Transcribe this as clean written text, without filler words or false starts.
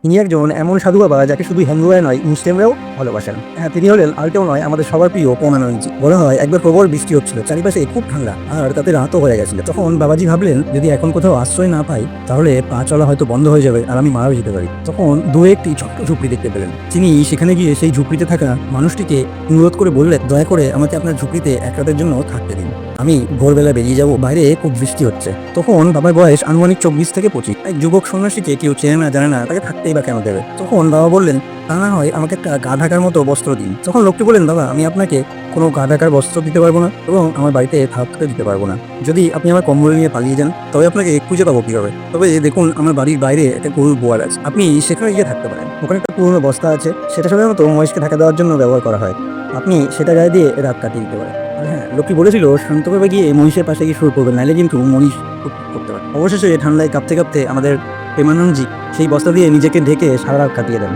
ইনি একজন এমন সাধু বাবা যাকে শুধু হিন্দুরাই নয়, মুসলিমরাও ভালোবাসেন। হ্যাঁ, তিনি হলেন আর কেউ নয়, আমাদের সবার প্রিয় পৌনানন্দজি। বলা হয় একবার প্রবল বৃষ্টি হচ্ছিল, চারিপাশে খুব ঠান্ডা, আর তাতে রাতও হয়ে গেছিল। তখন বাবাজি ভাবলেন, যদি এখন কোথাও আশ্রয় না পাই তাহলে পা চলা হয়তো বন্ধ হয়ে যাবে আর আমি মারাও যেতে পারি। তখন দূরে একটি ছোট্ট ঝুপড়ি দেখতে পেলেন। তিনি সেখানে গিয়ে সেই ঝুপড়িতে থাকা মানুষটিকে অনুরোধ করে বললেন, দয়া করে আমাকে আপনার ঝুপড়িতে এক রাতের জন্য থাকতে দিন, আমি ভোরবেলা বেরিয়ে যাব, বাইরে খুব বৃষ্টি হচ্ছে। তখন বাবার বয়স আনুমানিক 24 থেকে 25। এক যুবক সন্ন্যাসীকে কেউ চেনে না জানে না, তাকে থাকতেই বা কেন দেবে? তখন বাবা বললেন, তা না হয় আমাকে একটা গা ঢাকার মতো বস্ত্র দিন। তখন লোকটি বললেন, বাবা আমি আপনাকে কোনো গা ঢাকার বস্ত্র দিতে পারবো না এবং আমার বাড়িতে থাকতে দিতে পারবো না। যদি আপনি আমার কম্বল নিয়ে পালিয়ে যান তবে আপনাকে খুঁজে পাবো কিভাবে? তবে দেখুন, আমার বাড়ির বাইরে একটা গরুর গোয়াল আছে, আপনি সেখানে গিয়ে থাকতে পারেন। ওখানে একটা পুরোনো বস্তা আছে, সেটা সাধারণত মহিষকে ঢাকা দেওয়ার জন্য ব্যবহার করা হয়, আপনি সেটা গায়ে দিয়ে রাত কাটিয়ে দিতে পারেন। আর হ্যাঁ, লোকটি বলেছিল শান্তভাবে গিয়ে মহিষের পাশে গিয়ে শুরু করবেন, নাইলে কিন্তু মহিষ করতে পারে। অবশেষে ঠান্ডায় কাঁপতে কাঁপতে আমাদের প্রেমানন্দজি সেই বস্তা দিয়ে নিজেকে ঢেকে সারা রাত কাটিয়ে দেন।